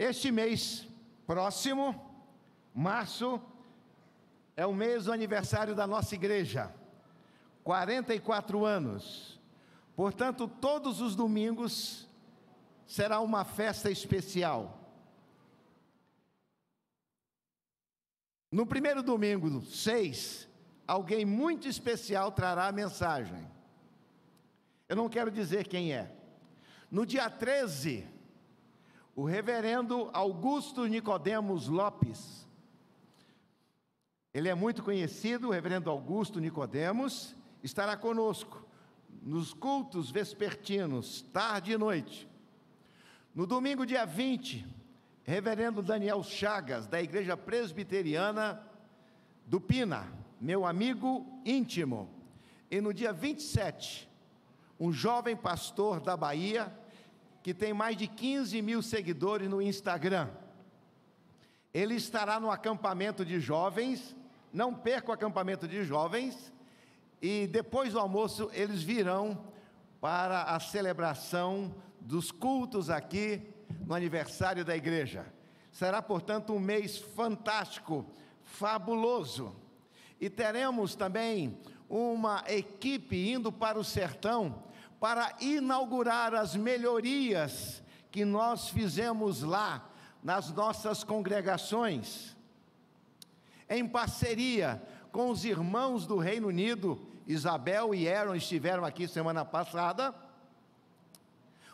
Este mês próximo, março, é o mês do aniversário da nossa igreja, 44 anos. Portanto, todos os domingos será uma festa especial. No primeiro domingo, 6, alguém muito especial trará a mensagem. Eu não quero dizer quem é. No dia 13, o reverendo Augusto Nicodemos Lopes, ele é muito conhecido, o reverendo Augusto Nicodemos, estará conosco nos cultos vespertinos, tarde e noite. No domingo, dia 20, reverendo Daniel Chagas, da Igreja Presbiteriana do Pina, meu amigo íntimo. E no dia 27, um jovem pastor da Bahia, que tem mais de 15 mil seguidores no Instagram. Ele estará no acampamento de jovens, não perca o acampamento de jovens, e depois do almoço eles virão para a celebração dos cultos aqui no aniversário da igreja. Será, portanto, um mês fantástico, fabuloso. E teremos também uma equipe indo para o sertão para inaugurar as melhorias que nós fizemos lá nas nossas congregações, em parceria com os irmãos do Reino Unido. Isabel e Aaron estiveram aqui semana passada,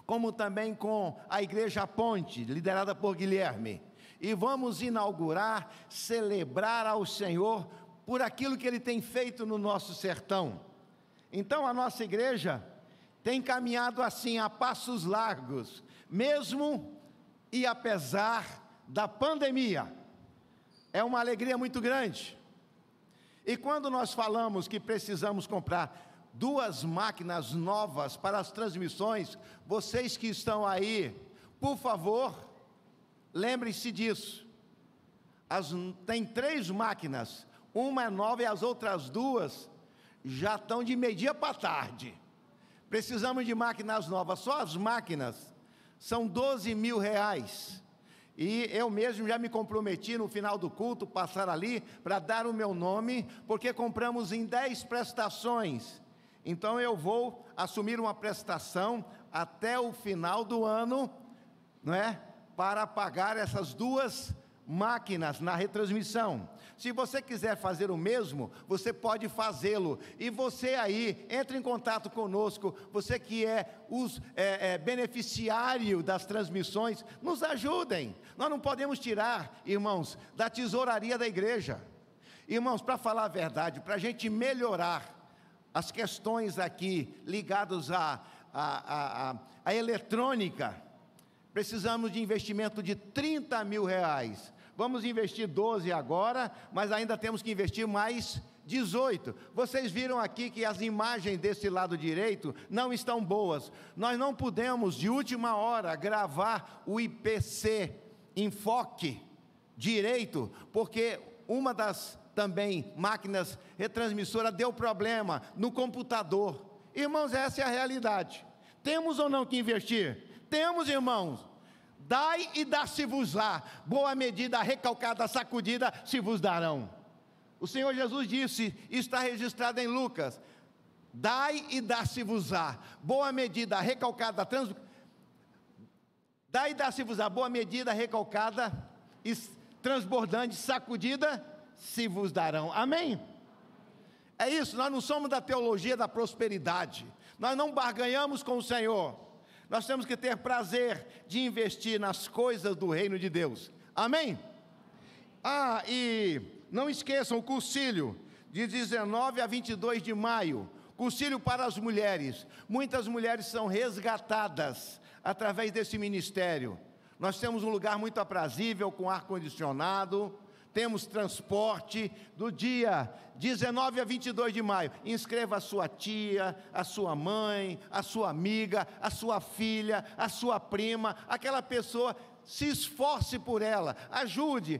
como também com a Igreja Ponte, liderada por Guilherme, e vamos inaugurar, celebrar ao Senhor por aquilo que Ele tem feito no nosso sertão. Então a nossa igreja tem caminhado assim a passos largos, mesmo e apesar da pandemia. É uma alegria muito grande. E quando nós falamos que precisamos comprar 2 máquinas novas para as transmissões, vocês que estão aí, por favor, lembrem-se disso. Tem 3 máquinas, uma é nova e as outras 2 já estão de meio-dia para tarde. Precisamos de máquinas novas, só as máquinas são R$12 mil. E eu mesmo já me comprometi no final do culto, passar ali para dar o meu nome, porque compramos em 10 prestações. Então eu vou assumir uma prestação até o final do ano, não é? Para pagar essas 2 máquinas na retransmissão. Se você quiser fazer o mesmo, você pode fazê-lo. E você aí, entre em contato conosco, você que é beneficiário das transmissões, nos ajudem. Nós não podemos tirar, irmãos, da tesouraria da igreja. Irmãos, para falar a verdade, para a gente melhorar as questões aqui ligadas à eletrônica, precisamos de investimento de R$30 mil. Vamos investir 12 agora, mas ainda temos que investir mais 18. Vocês viram aqui que as imagens desse lado direito não estão boas. Nós não pudemos, de última hora, gravar o IPC Enfoque direito, porque uma das também máquinas retransmissoras deu problema no computador. Irmãos, essa é a realidade. Temos ou não que investir? Temos, irmãos. Dai e dá-se-vos-á, boa medida, recalcada, sacudida, se vos darão. O Senhor Jesus disse, está registrado em Lucas: dai e dá-se-vos-á, boa medida, recalcada, dai e dá-se-vos-á, boa medida, recalcada e transbordante, sacudida, se vos darão. Amém? É isso, nós não somos da teologia da prosperidade, nós não barganhamos com o Senhor. Nós temos que ter prazer de investir nas coisas do reino de Deus. Amém? E não esqueçam o cursilho de 19 a 22 de maio. Cursilho para as mulheres. Muitas mulheres são resgatadas através desse ministério. Nós temos um lugar muito aprazível, com ar-condicionado. Temos transporte do dia 19 a 22 de maio. Inscreva a sua tia, a sua mãe, a sua amiga, a sua filha, a sua prima, aquela pessoa. Se esforce por ela, ajude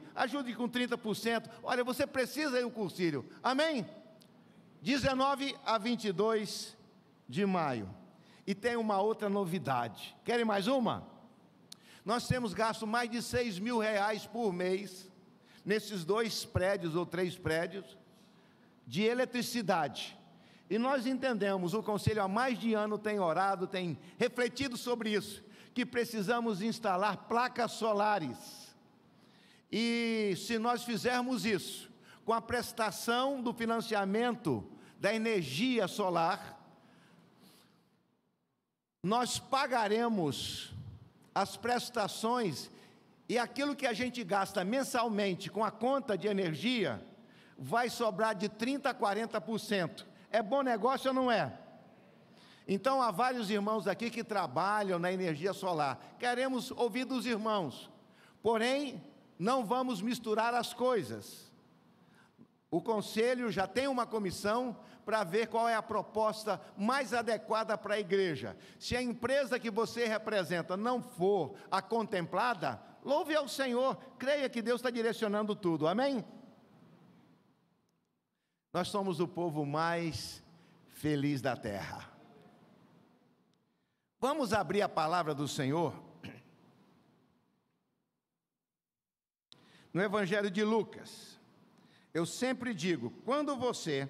com 30%. Olha, você precisa ir ao cursilho. Amém? 19 a 22 de maio. E tem uma outra novidade. Querem mais uma? Nós temos gasto mais de R$ 6.000 por mês, nesses 2 prédios ou 3 prédios, de eletricidade. E nós entendemos, o Conselho há mais de ano tem orado, tem refletido sobre isso, que precisamos instalar placas solares. E se nós fizermos isso, com a prestação do financiamento da energia solar, nós pagaremos as prestações e aquilo que a gente gasta mensalmente com a conta de energia, vai sobrar de 30% a 40%. É bom negócio ou não é? Então, há vários irmãos aqui que trabalham na energia solar. Queremos ouvir dos irmãos, porém, não vamos misturar as coisas. O Conselho já tem uma comissão para ver qual é a proposta mais adequada para a igreja. Se a empresa que você representa não for a contemplada, louve ao Senhor, creia que Deus está direcionando tudo, amém? Nós somos o povo mais feliz da terra. Vamos abrir a palavra do Senhor no Evangelho de Lucas. Eu sempre digo, quando você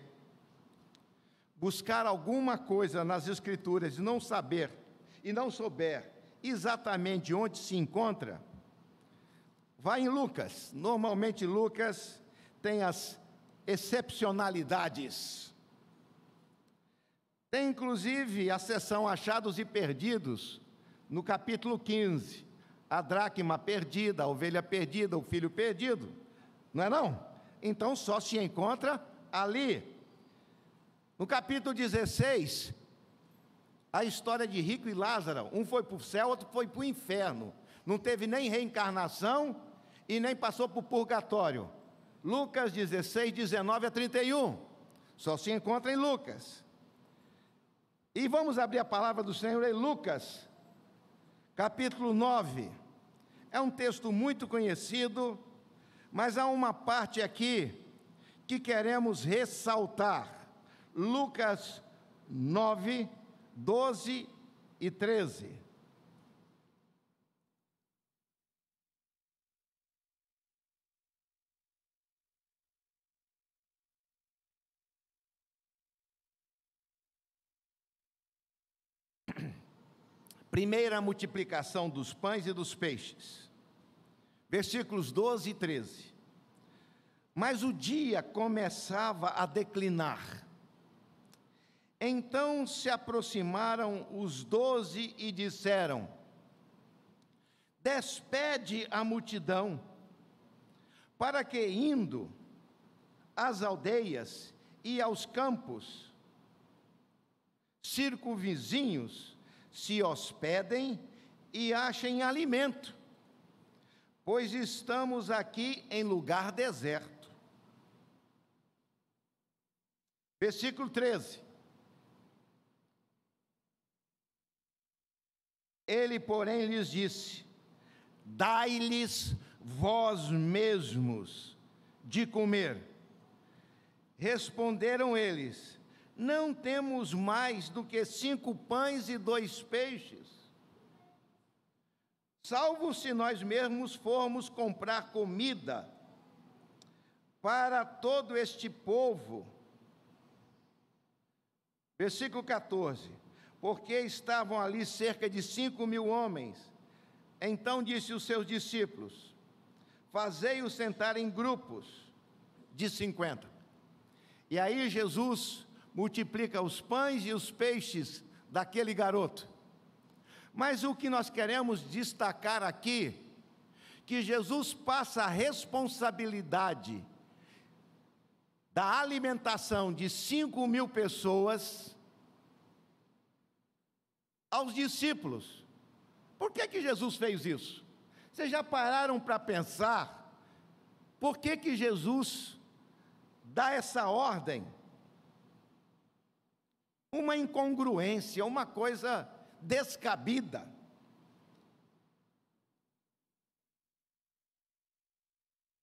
buscar alguma coisa nas Escrituras e não souber exatamente onde se encontra, vai em Lucas. Normalmente Lucas tem as excepcionalidades. Tem inclusive a seção Achados e Perdidos, no capítulo 15, a dracma perdida, a ovelha perdida, o filho perdido, não é não? Então só se encontra ali. No capítulo 16, a história de Rico e Lázaro, um foi para o céu, outro foi para o inferno, não teve nem reencarnação e nem passou para o purgatório. Lucas 16, 19 a 31, só se encontra em Lucas. E vamos abrir a palavra do Senhor em Lucas, capítulo 9, é um texto muito conhecido, mas há uma parte aqui que queremos ressaltar. Lucas 9, 12 e 13. Primeira multiplicação dos pães e dos peixes. Versículos 12 e 13. Mas o dia começava a declinar. Então se aproximaram os 12 e disseram: despede a multidão, para que, indo às aldeias e aos campos circunvizinhos, se hospedem e achem alimento, pois estamos aqui em lugar deserto. Versículo 13. Ele, porém, lhes disse: dai-lhes vós mesmos de comer. Responderam eles: não temos mais do que 5 pães e 2 peixes, salvo se nós mesmos formos comprar comida para todo este povo. Versículo 14. Porque estavam ali cerca de 5.000 homens. Então disse os seus discípulos: fazei-os sentar em grupos de 50. E aí Jesus multiplica os pães e os peixes daquele garoto. Mas o que nós queremos destacar aqui, que Jesus passa a responsabilidade da alimentação de 5.000 pessoas aos discípulos. Por que Jesus fez isso? Vocês já pararam para pensar por que Jesus dá essa ordem? Uma incongruência, uma coisa descabida.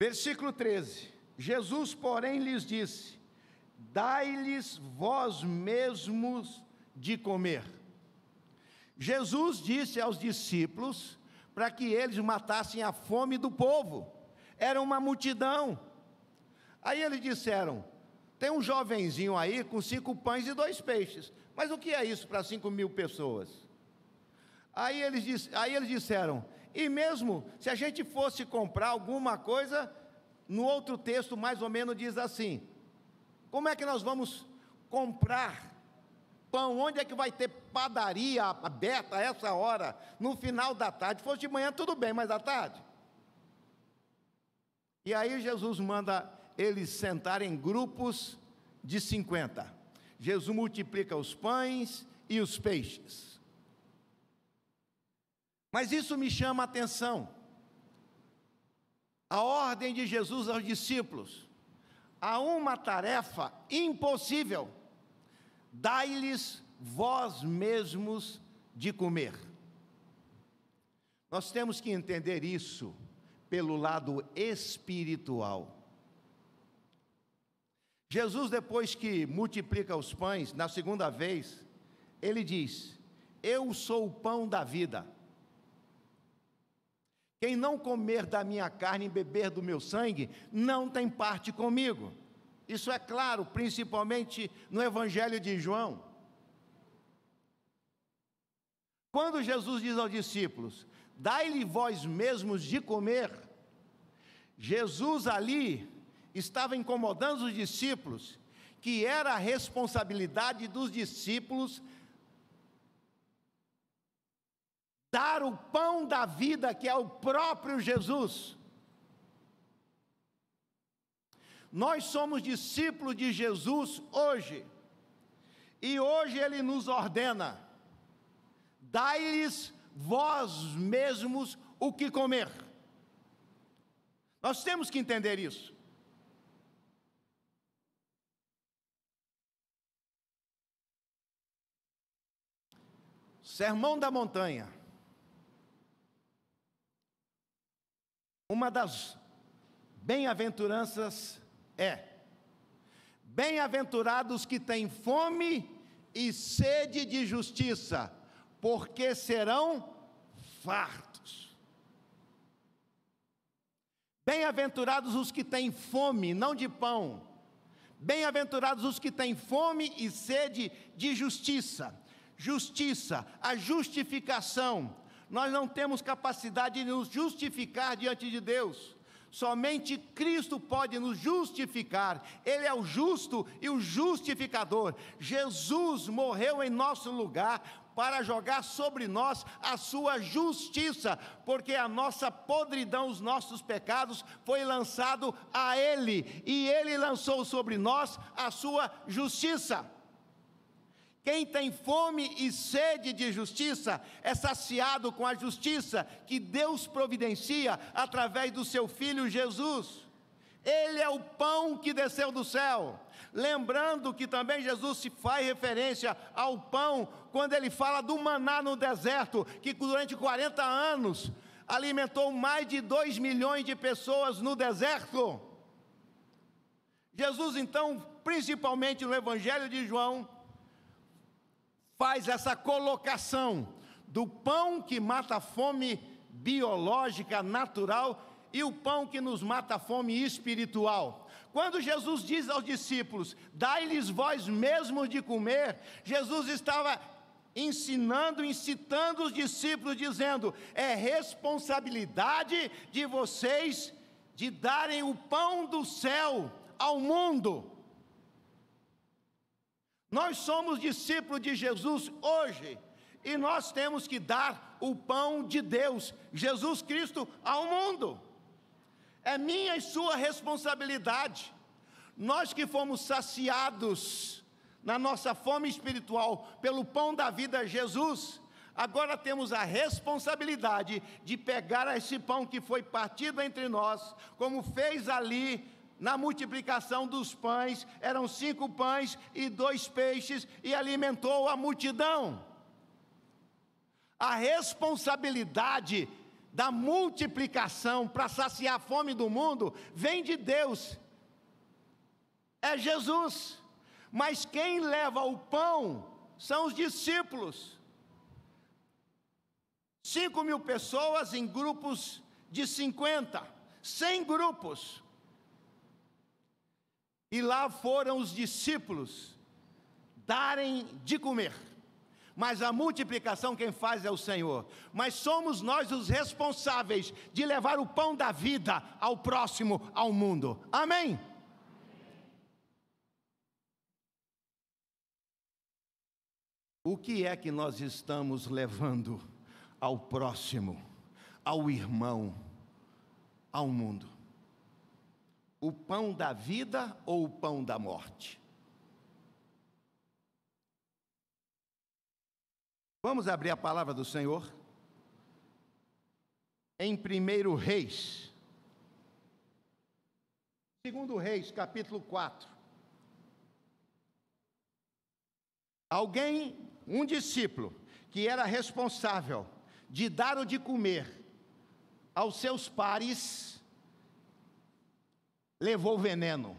Versículo 13. Jesus, porém, lhes disse: dai-lhes vós mesmos de comer. Jesus disse aos discípulos para que eles matassem a fome do povo. Era uma multidão. Aí eles disseram: tem um jovenzinho aí com 5 pães e 2 peixes. Mas o que é isso para 5.000 pessoas? Aí eles disseram: e mesmo se a gente fosse comprar alguma coisa, no outro texto mais ou menos diz assim: como é que nós vamos comprar pão? Onde é que vai ter padaria aberta a essa hora, no final da tarde? Se fosse de manhã tudo bem, mas à tarde? E aí Jesus manda eles sentarem em grupos de 50. Jesus multiplica os pães e os peixes. Mas isso me chama a atenção. A ordem de Jesus aos discípulos: há uma tarefa impossível: dai-lhes vós mesmos de comer. Nós temos que entender isso pelo lado espiritual. Jesus, depois que multiplica os pães, na segunda vez, ele diz: eu sou o pão da vida. Quem não comer da minha carne e beber do meu sangue, não tem parte comigo. Isso é claro, principalmente no Evangelho de João. Quando Jesus diz aos discípulos: dai-lhe vós mesmos de comer, Jesus ali estava incomodando os discípulos, que era a responsabilidade dos discípulos dar o pão da vida, que é o próprio Jesus. Nós somos discípulos de Jesus hoje, e hoje Ele nos ordena: dai-lhes vós mesmos o que comer. Nós temos que entender isso. Sermão da Montanha. Uma das bem-aventuranças é: bem-aventurados que têm fome e sede de justiça, porque serão fartos. Bem-aventurados os que têm fome, não de pão. Bem-aventurados os que têm fome e sede de justiça. Justiça, a justificação. Nós não temos capacidade de nos justificar diante de Deus. Somente Cristo pode nos justificar. Ele é o justo e o justificador. Jesus morreu em nosso lugar para jogar sobre nós a sua justiça, porque a nossa podridão, os nossos pecados, foi lançado a Ele, e Ele lançou sobre nós a sua justiça. Quem tem fome e sede de justiça é saciado com a justiça que Deus providencia através do seu Filho Jesus. Ele é o pão que desceu do céu. Lembrando que também Jesus se faz referência ao pão quando ele fala do maná no deserto, que durante 40 anos alimentou mais de 2 milhões de pessoas no deserto. Jesus, então, principalmente no Evangelho de João, faz essa colocação do pão que mata a fome biológica, natural, e o pão que nos mata a fome espiritual. Quando Jesus diz aos discípulos: dai-lhes vós mesmos de comer, Jesus estava ensinando, incitando os discípulos, dizendo: é responsabilidade de vocês de darem o pão do céu ao mundo. Nós somos discípulos de Jesus hoje, e nós temos que dar o pão de Deus, Jesus Cristo, ao mundo. É minha e sua responsabilidade. Nós que fomos saciados na nossa fome espiritual pelo pão da vida, Jesus, agora temos a responsabilidade de pegar esse pão que foi partido entre nós, como fez ali na multiplicação dos pães. Eram 5 pães e 2 peixes, e alimentou a multidão. A responsabilidade da multiplicação para saciar a fome do mundo vem de Deus, é Jesus. Mas quem leva o pão são os discípulos. 5.000 pessoas em grupos de 50, 100 grupos. E lá foram os discípulos darem de comer. Mas a multiplicação quem faz é o Senhor. Mas somos nós os responsáveis de levar o pão da vida ao próximo, ao mundo. Amém? O que é que nós estamos levando ao próximo, ao irmão, ao mundo? O pão da vida ou o pão da morte? Vamos abrir a palavra do Senhor em 1 Reis, 2 Reis, capítulo 4. Um discípulo, que era responsável de dar o de comer aos seus pares, levou veneno.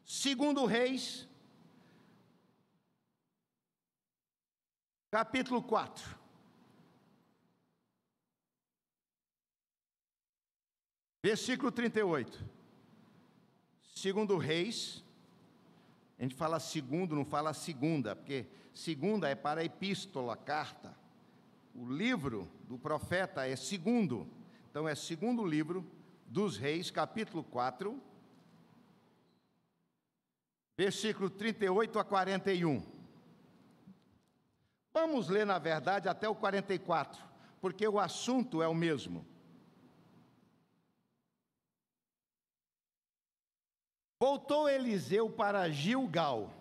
2 Reis, capítulo 4. Versículo 38. 2 Reis, a gente fala segundo, não fala segunda, porque segunda é para a epístola, carta. O livro do profeta é segundo. Então é segundo livro dos Reis, capítulo 4, versículo 38 a 41. Vamos ler, na verdade, até o 44, porque o assunto é o mesmo. Voltou Eliseu para Gilgal,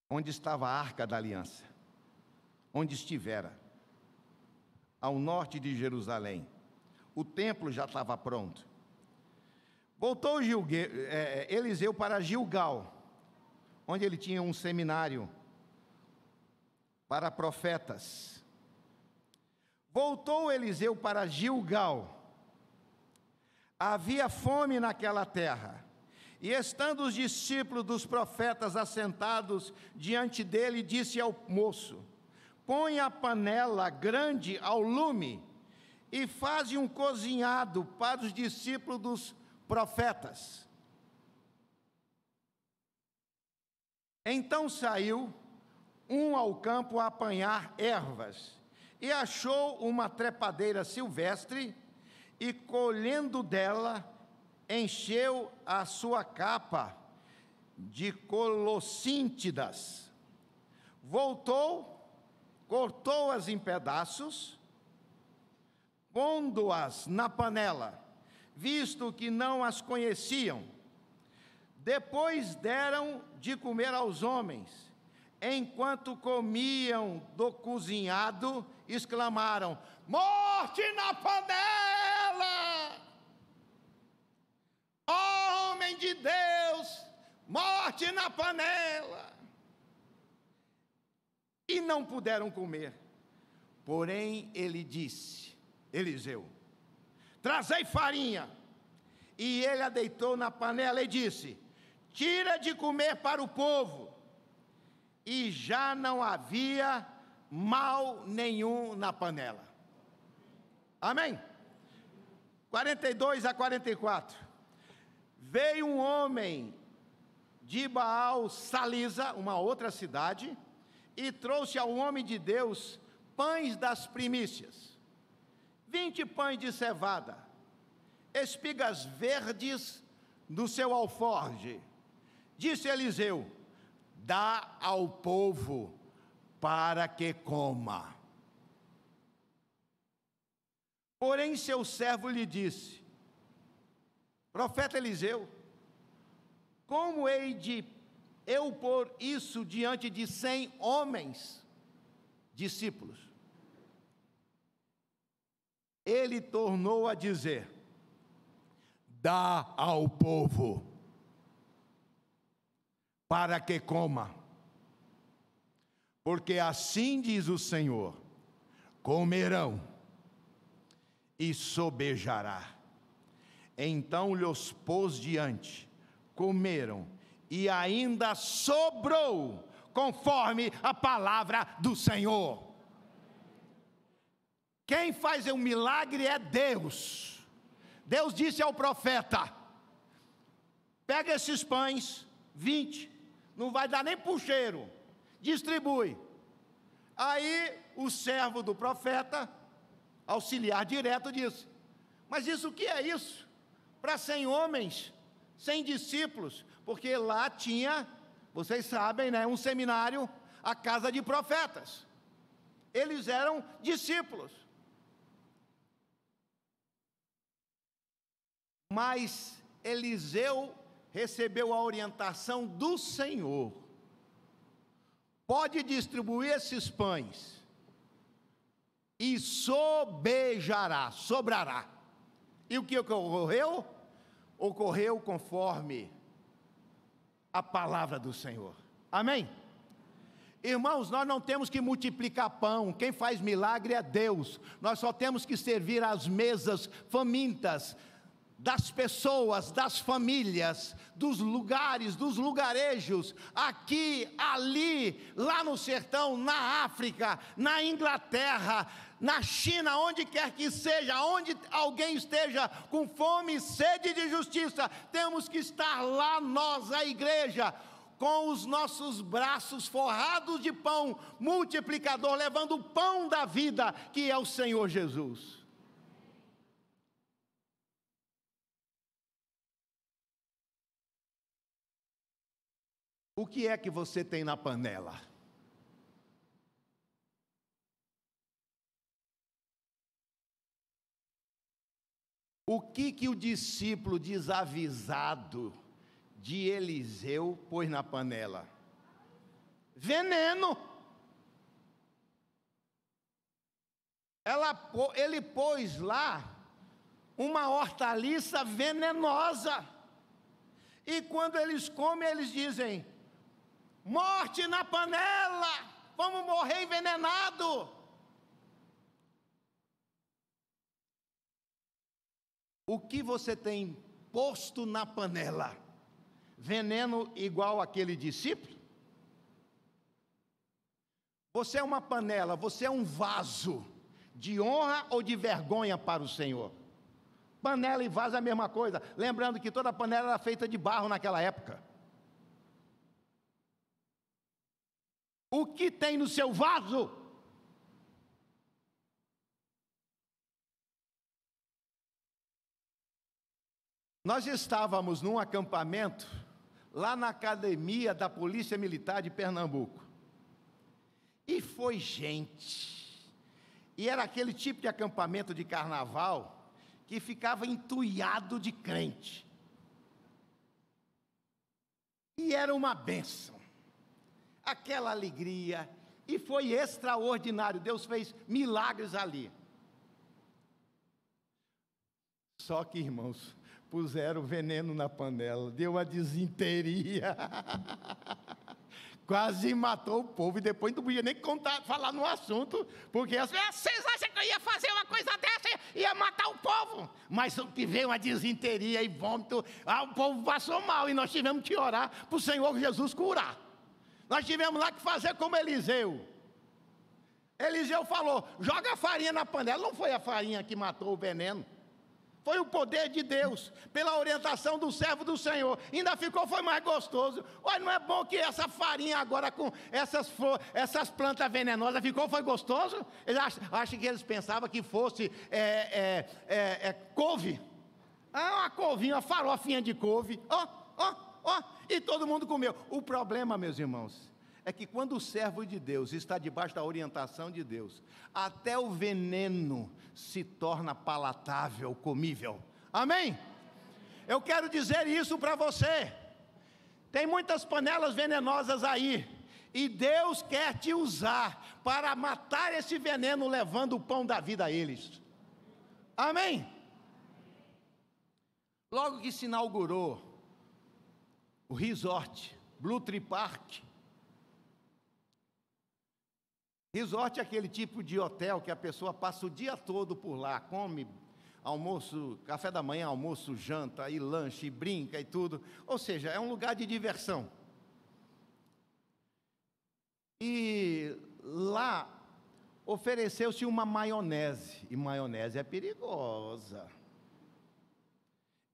onde estava a arca da aliança, onde estivera, ao norte de Jerusalém. O templo já estava pronto. Voltou Eliseu para Gilgal, onde ele tinha um seminário para profetas. Voltou Eliseu para Gilgal. Havia fome naquela terra, e estando os discípulos dos profetas assentados diante dele, disse ao moço: põe a panela grande ao lume, e faze um cozinhado para os discípulos dos profetas. Então saiu um ao campo a apanhar ervas, e achou uma trepadeira silvestre, e colhendo dela, encheu a sua capa de colossíntidas. Voltou, cortou-as em pedaços, pondo-as na panela, visto que não as conheciam. Depois deram de comer aos homens. Enquanto comiam do cozinhado, exclamaram: morte na panela! Homem de Deus, morte na panela! E não puderam comer. Porém ele disse, Eliseu: trazei farinha. E ele a deitou na panela e disse: tira de comer para o povo. E já não havia mal nenhum na panela. Amém? 42 a 44. Veio um homem de Baal Salisa, uma outra cidade, e trouxe ao homem de Deus pães das primícias, 20 pães de cevada, espigas verdes no seu alforje. Disse Eliseu: dá ao povo para que coma. Porém seu servo lhe disse: profeta Eliseu, como hei de eu pôr isso diante de 100 homens, discípulos? Ele tornou a dizer: dá ao povo para que coma, porque assim diz o Senhor: comerão e sobejará. Então lhes pôs diante, comeram, e ainda sobrou conforme a palavra do Senhor. Quem faz um milagre é Deus. Deus disse ao profeta: pega esses pães, 20, não vai dar nem para o cheiro, distribui. Aí o servo do profeta, auxiliar direto, disse: mas isso o que é isso? Para 100 homens, 100 discípulos, porque lá tinha, vocês sabem, né, um seminário, a casa de profetas. Eles eram discípulos. Mas Eliseu recebeu a orientação do Senhor: pode distribuir esses pães, e sobrará. E o que ocorreu? Ocorreu conforme a palavra do Senhor. Amém? Irmãos, nós não temos que multiplicar pão, quem faz milagre é Deus. Nós só temos que servir as mesas famintas das pessoas, das famílias, dos lugares, dos lugarejos, aqui, ali, lá no sertão, na África, na Inglaterra, na China, onde quer que seja, onde alguém esteja com fome e sede de justiça, temos que estar lá nós, a igreja, com os nossos braços forrados de pão multiplicador, levando o pão da vida, que é o Senhor Jesus. O que é que você tem na panela? O que o discípulo desavisado de Eliseu pôs na panela? Veneno. Ele pôs lá uma hortaliça venenosa. E quando eles comem, eles dizem: morte na panela, vamos morrer envenenado. O que você tem posto na panela? Veneno igual aquele discípulo? Você é uma panela, você é um vaso de honra ou de vergonha para o Senhor? Panela e vaso é a mesma coisa, lembrando que toda panela era feita de barro naquela época. O que tem no seu vaso? Nós estávamos num acampamento lá na academia da Polícia Militar de Pernambuco. E foi gente. E era aquele tipo de acampamento de carnaval que ficava entulhado de crente. E era uma bênção. Aquela alegria, e foi extraordinário. Deus fez milagres ali. Só que, irmãos, puseram veneno na panela, deu uma disenteria, quase matou o povo, e depois não podia nem falar no assunto, porque vocês acham que eu ia fazer uma coisa dessa, ia matar o povo? Mas que veio uma disenteria e vômito, o povo passou mal, e nós tivemos que orar para o Senhor Jesus curar. Nós tivemos lá que fazer como Eliseu. Eliseu falou: joga a farinha na panela. Não foi a farinha que matou o veneno, foi o poder de Deus, pela orientação do servo do Senhor. Ainda foi mais gostoso. Olha, não é bom que essa farinha agora com essas plantas venenosas foi gostoso? Acho que eles pensavam que fosse couve. Uma couvinha, uma farofinha de couve. E todo mundo comeu. O problema, meus irmãos, é que quando o servo de Deus está debaixo da orientação de Deus, até o veneno se torna palatável, comível. Amém? Eu quero dizer isso para você. Tem muitas panelas venenosas aí, e Deus quer te usar para matar esse veneno, levando o pão da vida a eles. Amém? Logo que se inaugurou o resort Blue Tree Park. Resort é aquele tipo de hotel que a pessoa passa o dia todo por lá, come almoço, café da manhã, almoço, janta, e lanche, e brinca e tudo. Ou seja, é um lugar de diversão. ofereceu-se uma maionese, e maionese é perigosa.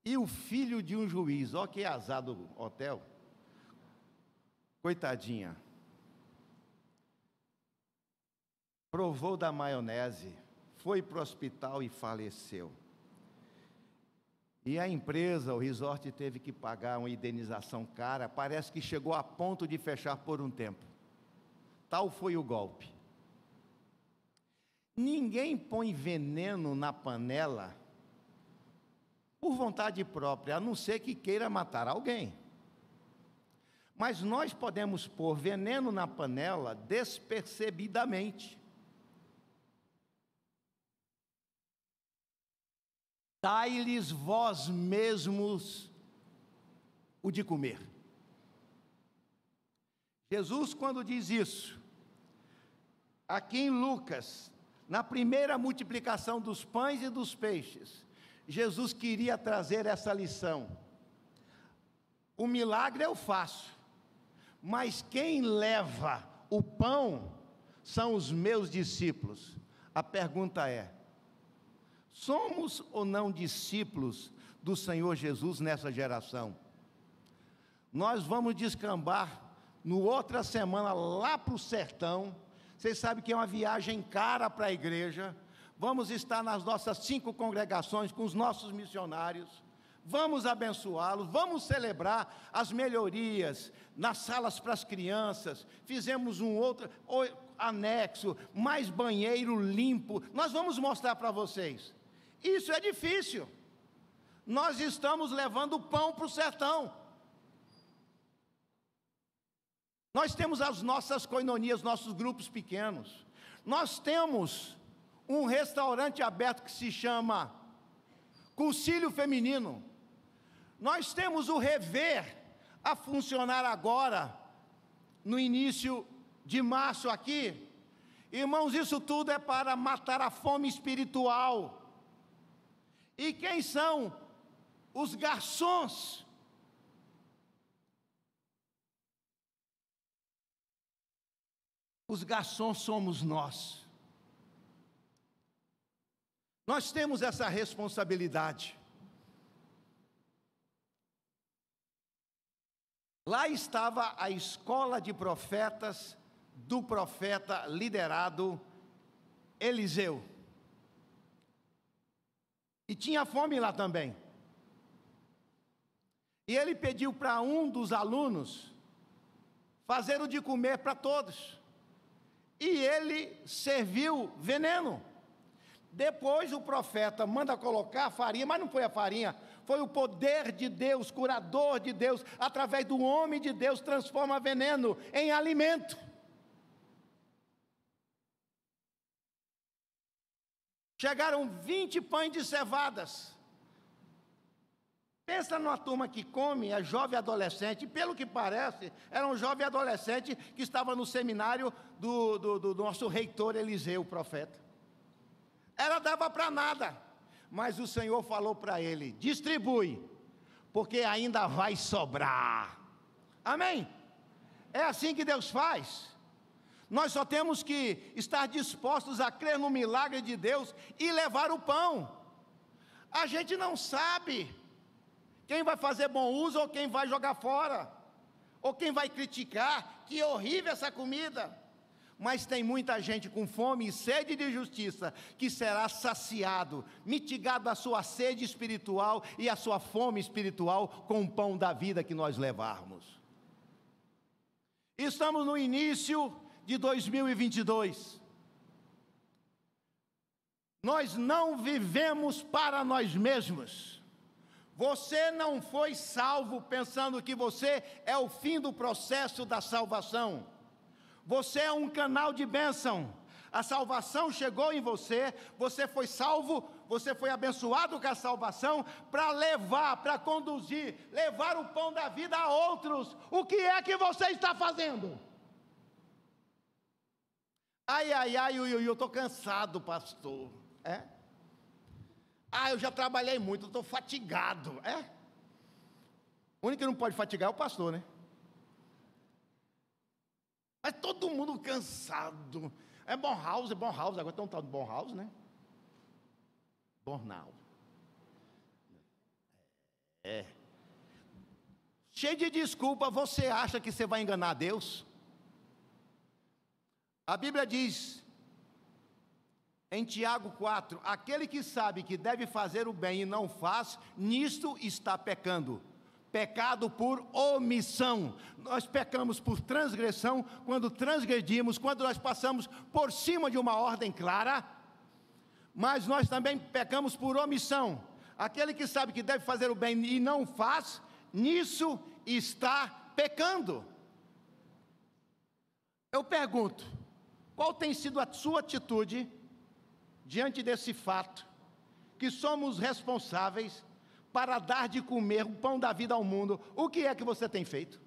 E o filho de um juiz, ó que azar do hotel, coitadinha, provou da maionese, foi para o hospital e faleceu. E a empresa, o resort, teve que pagar uma indenização cara, parece que chegou a ponto de fechar por um tempo. Tal foi o golpe. Ninguém põe veneno na panela por vontade própria, a não ser que queira matar alguém. Mas nós podemos pôr veneno na panela despercebidamente. Dai-lhes vós mesmos o de comer. Jesus, quando diz isso, aqui em Lucas, na primeira multiplicação dos pães e dos peixes, Jesus queria trazer essa lição. O milagre eu faço, mas quem leva o pão são os meus discípulos. A pergunta é: somos ou não discípulos do Senhor Jesus nessa geração? Nós vamos descambar no outra semana lá para o sertão. Vocês sabem que é uma viagem cara para a igreja. Vamos estar nas nossas 5 congregações com os nossos missionários. Vamos abençoá-los, vamos celebrar as melhorias nas salas para as crianças. Fizemos um outro anexo, mais banheiro limpo. Nós vamos mostrar para vocês. Isso é difícil. Nós estamos levando pão para o sertão. Nós temos as nossas coinonias, nossos grupos pequenos. Nós temos um restaurante aberto que se chama Concílio Feminino. Nós temos o Rever a funcionar agora, no início de março aqui. Irmãos, isso tudo é para matar a fome espiritual. E quem são os garçons? Os garçons somos nós. Nós temos essa responsabilidade. Lá estava a escola de profetas do profeta liderado Eliseu. E tinha fome lá também. E ele pediu para um dos alunos fazer o de comer para todos. E ele serviu veneno. Depois o profeta manda colocar a farinha, mas não foi a farinha, foi o poder de Deus, curador de Deus, através do homem de Deus, transforma veneno em alimento. Chegaram 20 pães de cevadas. Pensa numa turma que come, é jovem adolescente, e pelo que parece, era um jovem adolescente que estava no seminário do nosso reitor Eliseu, o profeta. Ela dava para nada, mas o Senhor falou para ele: distribui, porque ainda vai sobrar. Amém? É assim que Deus faz. Nós só temos que estar dispostos a crer no milagre de Deus e levar o pão. A gente não sabe quem vai fazer bom uso ou quem vai jogar fora, ou quem vai criticar, que horrível essa comida. Mas tem muita gente com fome e sede de justiça, que será saciado, mitigado a sua sede espiritual e a sua fome espiritual com o pão da vida que nós levarmos. Estamos no início de 2022. Nós não vivemos para nós mesmos. Você não foi salvo pensando que você é o fim do processo da salvação. Você é um canal de bênção. A salvação chegou em você, você foi salvo, você foi abençoado com a salvação para levar, para conduzir, levar o pão da vida a outros. O que é que você está fazendo? Ai, eu estou cansado, pastor. É? Eu já trabalhei muito, estou fatigado. É? O único que não pode fatigar é o pastor, né? Mas todo mundo cansado. É Bonhouse, agora tem um tal de Bonhouse, né? Burnout. Cheio de desculpa, você acha que você vai enganar Deus? A Bíblia diz, em Tiago 4, aquele que sabe que deve fazer o bem e não faz, nisto está pecando. Pecado por omissão. Nós pecamos por transgressão, quando transgredimos, quando nós passamos por cima de uma ordem clara, mas nós também pecamos por omissão. Aquele que sabe que deve fazer o bem e não faz, nisso está pecando. Eu pergunto, qual tem sido a sua atitude diante desse fato, que somos responsáveis para dar de comer o pão da vida ao mundo? O que é que você tem feito?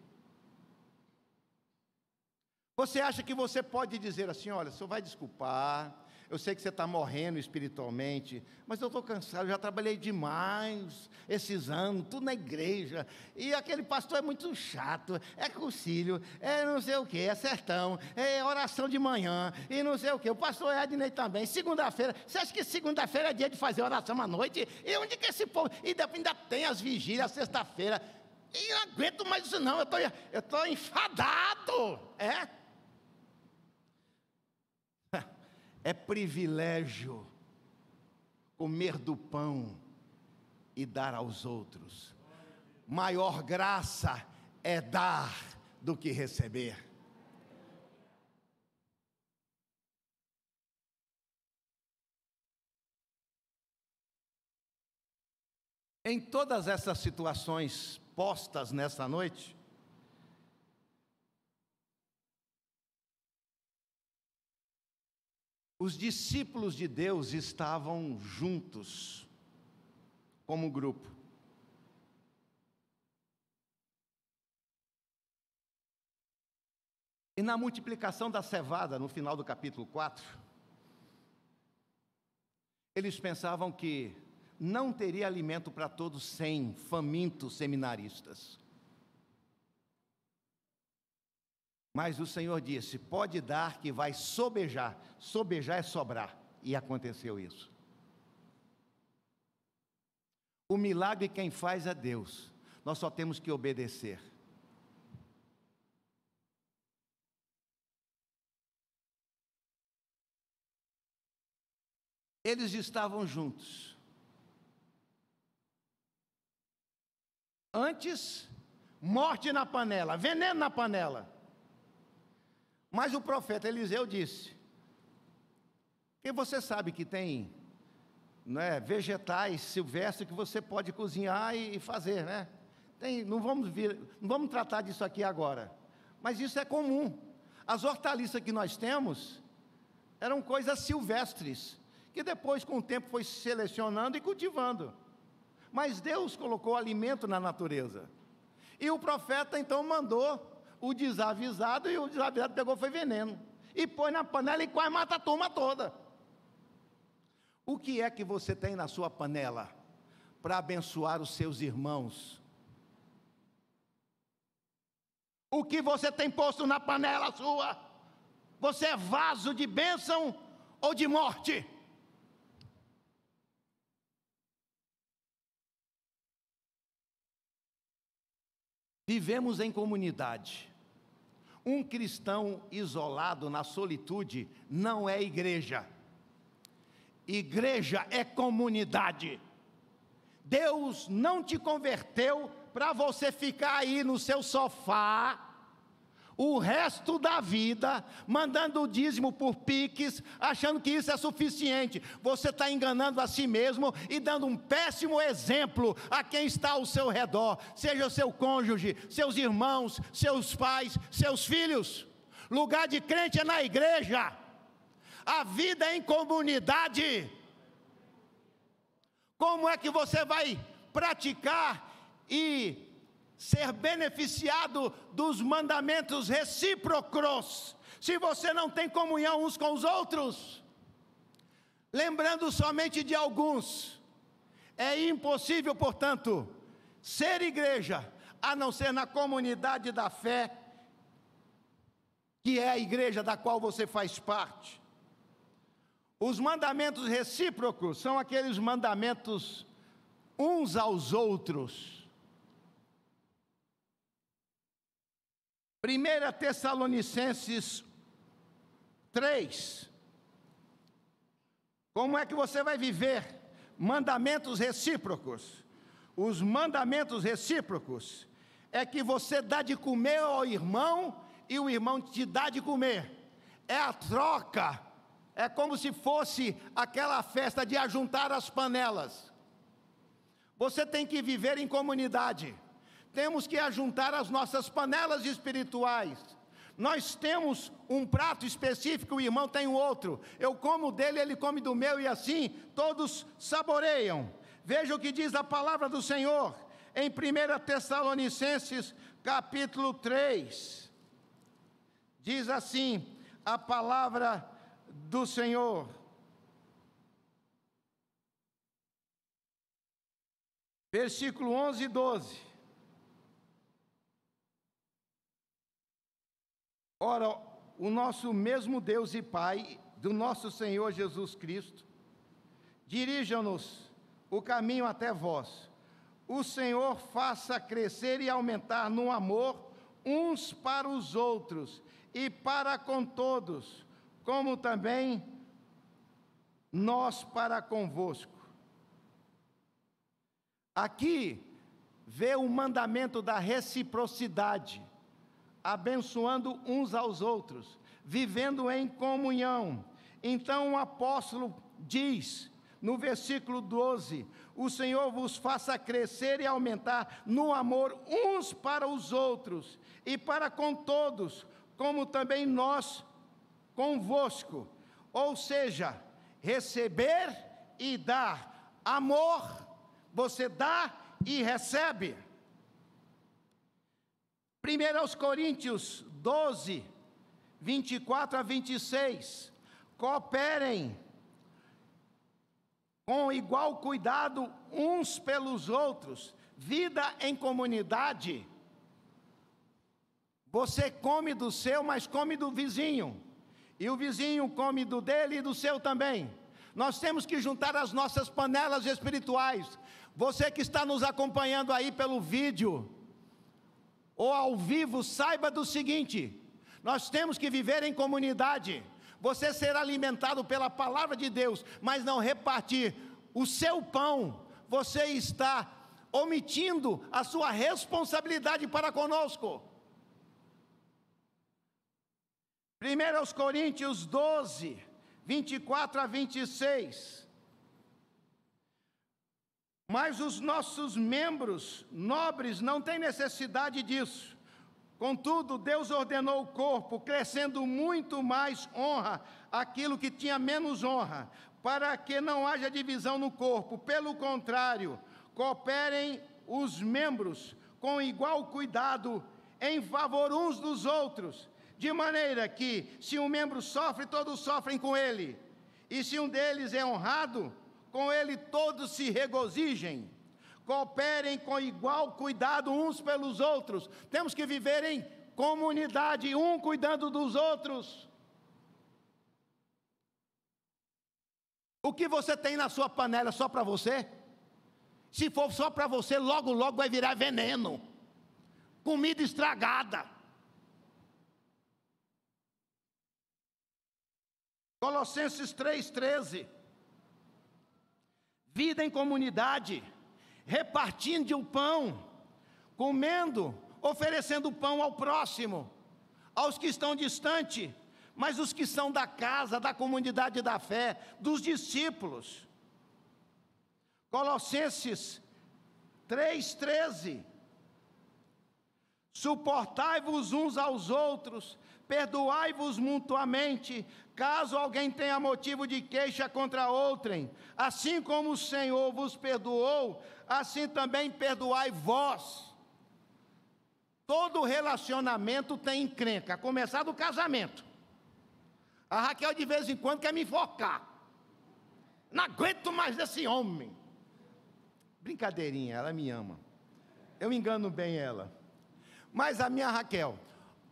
Você acha que você pode dizer assim, olha, o senhor vai desculpar, eu sei que você está morrendo espiritualmente, mas eu estou cansado, eu já trabalhei demais esses anos, tudo na igreja, e aquele pastor é muito chato, é concílio, é não sei o que, é sertão, é oração de manhã, e não sei o que, o pastor Ednei também, segunda-feira, você acha que segunda-feira é dia de fazer oração à noite? E onde que esse povo, e ainda tem as vigílias, sexta-feira, e eu não aguento mais isso não, eu estou enfadado, É privilégio comer do pão e dar aos outros. Maior graça é dar do que receber. Em todas essas situações postas nessa noite, os discípulos de Deus estavam juntos, como grupo. E na multiplicação da cevada, no final do capítulo 4, eles pensavam que não teria alimento para todos 100 famintos seminaristas. Mas o Senhor disse, pode dar que vai sobejar. Sobejar é sobrar. E aconteceu isso. O milagre quem faz é Deus. Nós só temos que obedecer. Eles estavam juntos. Antes, morte na panela, veneno na panela. Mas o profeta Eliseu disse, que você sabe que tem vegetais silvestres que você pode cozinhar e fazer, né? Não vamos tratar disso aqui agora, mas isso é comum. As hortaliças que nós temos eram coisas silvestres, que depois com o tempo foi selecionando e cultivando. Mas Deus colocou alimento na natureza. E o profeta então mandou o desavisado, e o desavisado pegou, foi veneno, e pôs na panela e quase mata a turma toda. O que é que você tem na sua panela, para abençoar os seus irmãos? O que você tem posto na panela sua? Você é vaso de bênção ou de morte? Vivemos em comunidade. Um cristão isolado na solitude não é igreja. Igreja é comunidade. Deus não te converteu para você ficar aí no seu sofá o resto da vida, mandando o dízimo por Pix, achando que isso é suficiente. Você está enganando a si mesmo e dando um péssimo exemplo a quem está ao seu redor, seja o seu cônjuge, seus irmãos, seus pais, seus filhos. Lugar de crente é na igreja, a vida é em comunidade. Como é que você vai praticar e ser beneficiado dos mandamentos recíprocos, se você não tem comunhão uns com os outros? Lembrando somente de alguns, é impossível, portanto, ser igreja, a não ser na comunidade da fé, que é a igreja da qual você faz parte. Os mandamentos recíprocos são aqueles mandamentos uns aos outros. 1 Tessalonicenses 3. Como é que você vai viver mandamentos recíprocos? Os mandamentos recíprocos é que você dá de comer ao irmão e o irmão te dá de comer. É a troca. É como se fosse aquela festa de ajuntar as panelas. Você tem que viver em comunidade. Temos que ajuntar as nossas panelas espirituais. Nós temos um prato específico, o irmão tem um outro. Eu como dele, ele come do meu, e assim todos saboreiam. Veja o que diz a palavra do Senhor em 1 Tessalonicenses capítulo 3. Diz assim a palavra do Senhor: versículo 11 e 12. Ora, o nosso mesmo Deus e Pai do nosso Senhor Jesus Cristo dirija-nos o caminho até vós. O Senhor faça crescer e aumentar no amor uns para os outros e para com todos, como também nós para convosco. Aqui vê o mandamento da reciprocidade, abençoando uns aos outros, vivendo em comunhão. Então o apóstolo diz, no versículo 12, o Senhor vos faça crescer e aumentar no amor uns para os outros e para com todos, como também nós convosco. Ou seja, receber e dar. Amor, você dá e recebe. 1 Coríntios 12, 24 a 26. Cooperem com igual cuidado uns pelos outros. Vida em comunidade. Você come do seu, mas come do vizinho. E o vizinho come do dele e do seu também. Nós temos que juntar as nossas panelas espirituais. Você que está nos acompanhando aí pelo vídeo ou ao vivo, saiba do seguinte: nós temos que viver em comunidade. Você será alimentado pela palavra de Deus, mas não repartir o seu pão, você está omitindo a sua responsabilidade para conosco. 1 Coríntios 12, 24 a 26. Mas os nossos membros nobres não têm necessidade disso. Contudo, Deus ordenou o corpo, crescendo muito mais honra aquilo que tinha menos honra, para que não haja divisão no corpo. Pelo contrário, cooperem os membros com igual cuidado em favor uns dos outros, de maneira que, se um membro sofre, todos sofrem com ele, e se um deles é honrado, com ele todos se regozijem. Cooperem com igual cuidado uns pelos outros. Temos que viver em comunidade, um cuidando dos outros. O que você tem na sua panela é só para você? Se for só para você, logo logo vai virar veneno, comida estragada. Colossenses 3,13. Vida em comunidade, repartindo o pão, comendo, oferecendo pão ao próximo, aos que estão distantes, mas os que são da casa, da comunidade da fé, dos discípulos. Colossenses 3,13. Suportai-vos uns aos outros, perdoai-vos mutuamente, caso alguém tenha motivo de queixa contra outrem. Assim como o Senhor vos perdoou, assim também perdoai vós. Todo relacionamento tem encrenca, a começar do casamento. A Raquel de vez em quando quer me enfocar. Não aguento mais desse homem. Brincadeirinha, ela me ama. Eu engano bem ela. Mas a minha Raquel,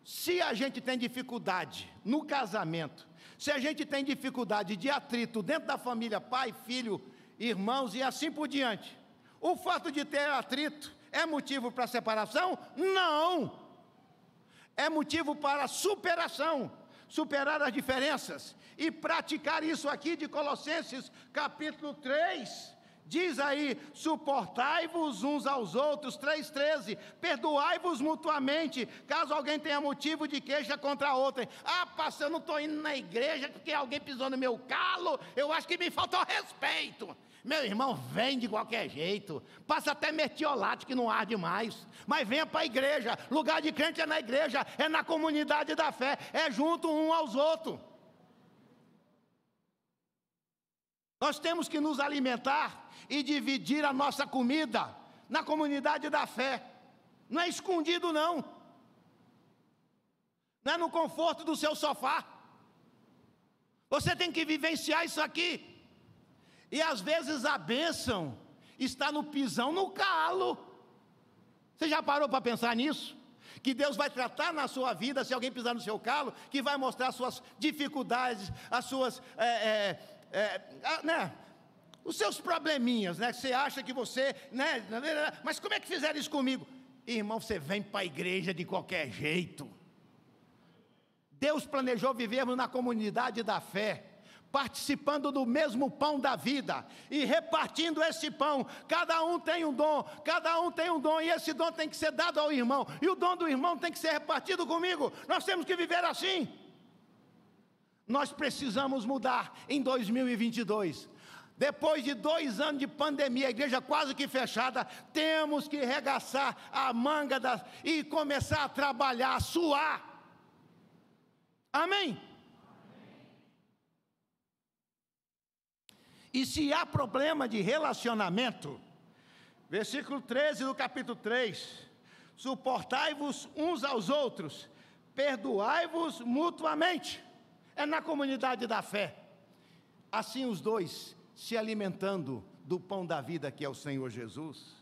Se a gente tem dificuldade no casamento, se a gente tem dificuldade de atrito dentro da família, pai, filho, irmãos e assim por diante, o fato de ter atrito é motivo para separação? Não! É motivo para superação, superar as diferenças e praticar isso aqui de Colossenses capítulo 3. Diz aí, suportai-vos uns aos outros, 3,13, perdoai-vos mutuamente, caso alguém tenha motivo de queixa contra outrem. Ah, pastor, eu não estou indo na igreja porque alguém pisou no meu calo, eu acho que me faltou respeito. Meu irmão, vem de qualquer jeito, passa até mertiolate que não arde mais, mas venha para a igreja. Lugar de crente é na igreja, é na comunidade da fé, é junto um aos outros. Nós temos que nos alimentar e dividir a nossa comida na comunidade da fé. Não é escondido não, não é no conforto do seu sofá. Você tem que vivenciar isso aqui. E às vezes a bênção está no pisão no calo. Você já parou para pensar nisso? Que Deus vai tratar na sua vida, se alguém pisar no seu calo, que vai mostrar as suas dificuldades, as suas os seus probleminhas, né? Você acha que você, né? Mas como é que fizeram isso comigo? Irmão, você vem para a igreja de qualquer jeito. Deus planejou vivermos na comunidade da fé, participando do mesmo pão da vida e repartindo esse pão. Cada um tem um dom, e esse dom tem que ser dado ao irmão, e o dom do irmão tem que ser repartido comigo. Nós temos que viver assim. Nós precisamos mudar em 2022. Depois de 2 anos de pandemia, a igreja quase que fechada, temos que arregaçar a manga e começar a trabalhar, a suar. Amém? E se há problema de relacionamento, versículo 13 do capítulo 3, suportai-vos uns aos outros, perdoai-vos mutuamente. É na comunidade da fé. Assim os dois se alimentando do pão da vida que é o Senhor Jesus.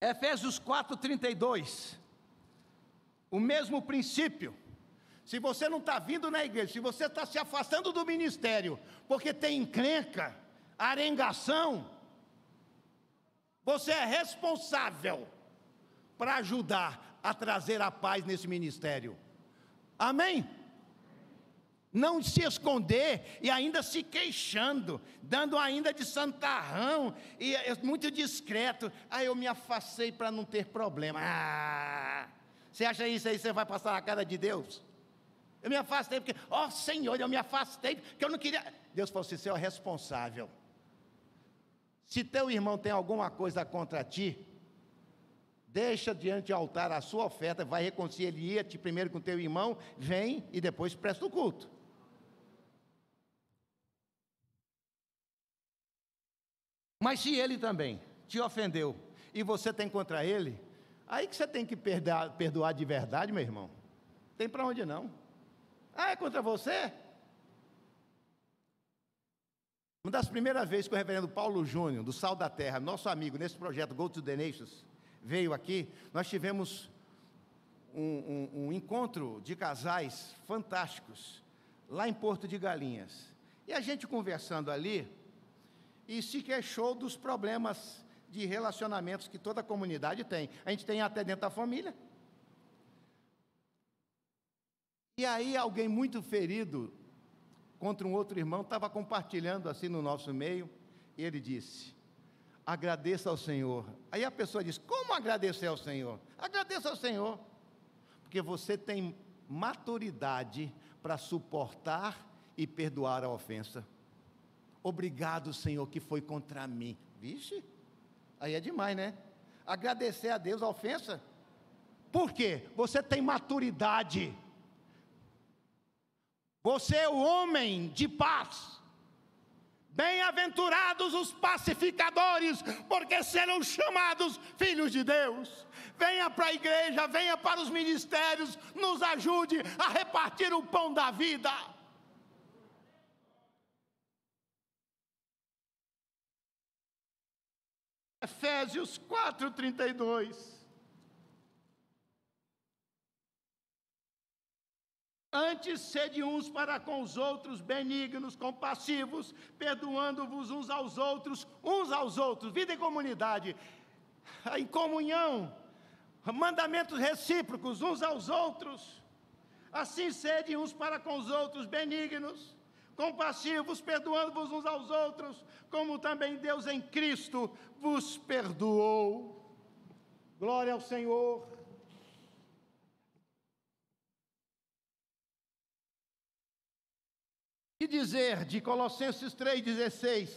Efésios 4:32, o mesmo princípio. Se você não está vindo na igreja, se você está se afastando do ministério, porque tem encrenca, arengação, você é responsável para ajudar a trazer a paz nesse ministério. Amém? Não se esconder e ainda se queixando, dando ainda de santarrão, e muito discreto. Eu me afastei para não ter problema. Você acha isso aí, você vai passar na cara de Deus? Eu me afastei porque, Senhor, eu me afastei porque eu não queria. Deus falou assim, você é o responsável. Se teu irmão tem alguma coisa contra ti, deixa diante do altar a sua oferta, vai reconcilia-te primeiro com teu irmão, vem e depois presta o culto. Mas se ele também te ofendeu e você tem contra ele, aí que você tem que perdoar de verdade, meu irmão. Não tem para onde não. É contra você? Uma das primeiras vezes que o reverendo Paulo Júnior, do Sal da Terra, nosso amigo nesse projeto Go to the Nations, veio aqui, nós tivemos um encontro de casais fantásticos, lá em Porto de Galinhas. E a gente conversando ali, e se queixou dos problemas de relacionamentos que toda a comunidade tem. A gente tem até dentro da família. E aí alguém muito ferido contra um outro irmão estava compartilhando assim no nosso meio, e ele disse, agradeça ao Senhor. Aí a pessoa disse, como agradecer ao Senhor? Agradeça ao Senhor, porque você tem maturidade para suportar e perdoar a ofensa. Obrigado, Senhor, que foi contra mim. Vixe, aí é demais, né? Agradecer a Deus a ofensa. Por quê? Você tem maturidade. Você é o homem de paz. Bem-aventurados os pacificadores, porque serão chamados filhos de Deus. Venha para a igreja, venha para os ministérios, nos ajude a repartir o pão da vida. Efésios 4:32. Antes, sede uns para com os outros benignos, compassivos, perdoando-vos uns aos outros, vida em comunidade, em comunhão, mandamentos recíprocos uns aos outros. Assim, sede uns para com os outros benignos, compassivos, perdoando-vos uns aos outros, como também Deus em Cristo vos perdoou. Glória ao Senhor. E dizer de Colossenses 3,16,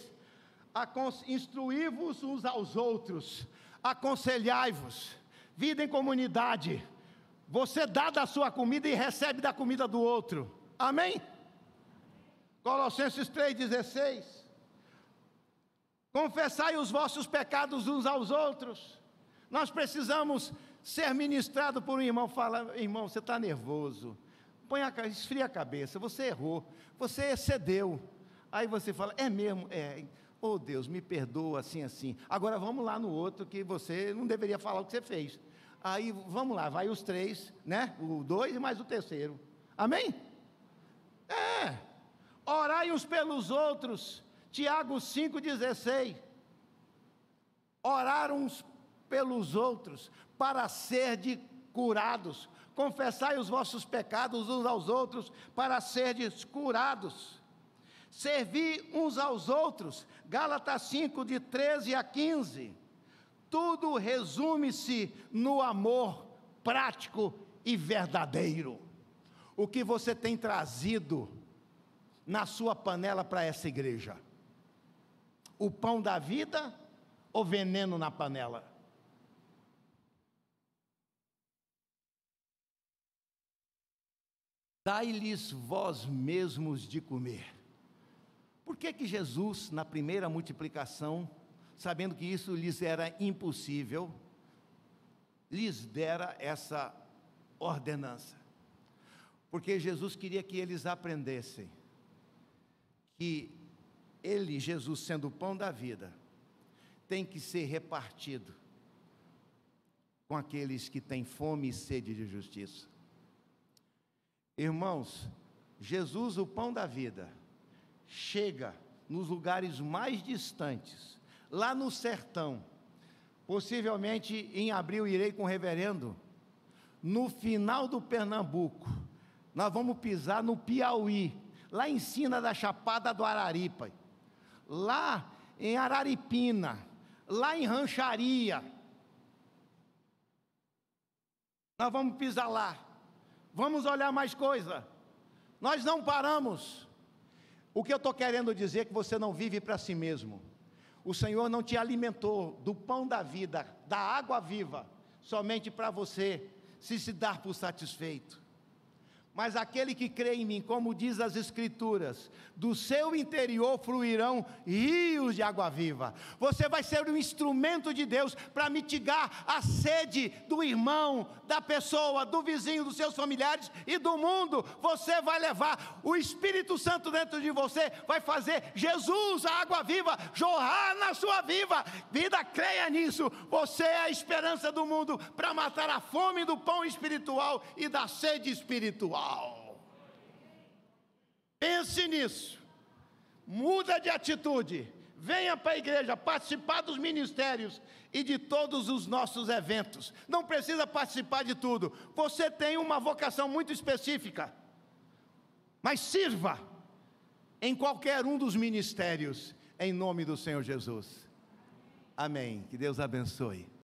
instruí-vos uns aos outros, aconselhai-vos, vida em comunidade, você dá da sua comida e recebe da comida do outro, amém? Colossenses 3,16, confessai os vossos pecados uns aos outros. Nós precisamos ser ministrados por um irmão. Fala, irmão, você está nervoso, esfria a cabeça, você errou, você excedeu. Aí você fala, é mesmo? É, oh Deus, me perdoa, assim, agora vamos lá no outro, que você não deveria falar o que você fez. Aí vamos lá, vai os três, né? O 2 e mais o terceiro, amém? Orai uns pelos outros, Tiago 5,16, orar uns pelos outros, para serdes curados, confessai os vossos pecados uns aos outros, para serdes curados, servi uns aos outros, Gálatas 5, de 13 a 15, tudo resume-se no amor prático e verdadeiro. O que você tem trazido na sua panela para essa igreja? O pão da vida ou veneno na panela? Dai-lhes vós mesmos de comer. Por que Jesus, na primeira multiplicação, sabendo que isso lhes era impossível, lhes dera essa ordenança? Porque Jesus queria que eles aprendessem que ele, Jesus, sendo o pão da vida, tem que ser repartido com aqueles que têm fome e sede de justiça. Irmãos, Jesus, o pão da vida, chega nos lugares mais distantes, lá no sertão. Possivelmente em abril irei com o reverendo, no final do Pernambuco, nós vamos pisar no Piauí, lá em cima da Chapada do Araripe, lá em Araripina, lá em Rancharia, nós vamos pisar lá, vamos olhar mais coisa, nós não paramos. O que eu estou querendo dizer é que você não vive para si mesmo. O Senhor não te alimentou do pão da vida, da água viva, somente para você se dar por satisfeito. Mas aquele que crê em mim, como diz as Escrituras, do seu interior fluirão rios de água viva. Você vai ser um instrumento de Deus para mitigar a sede do irmão, da pessoa, do vizinho, dos seus familiares e do mundo. Você vai levar o Espírito Santo dentro de você, vai fazer Jesus, a água viva, jorrar na sua vida. Creia nisso. Você é a esperança do mundo para matar a fome do pão espiritual e da sede espiritual. Pense nisso, muda de atitude, venha para a igreja participar dos ministérios e de todos os nossos eventos. Não precisa participar de tudo, você tem uma vocação muito específica, mas sirva em qualquer um dos ministérios, em nome do Senhor Jesus. Amém, que Deus abençoe.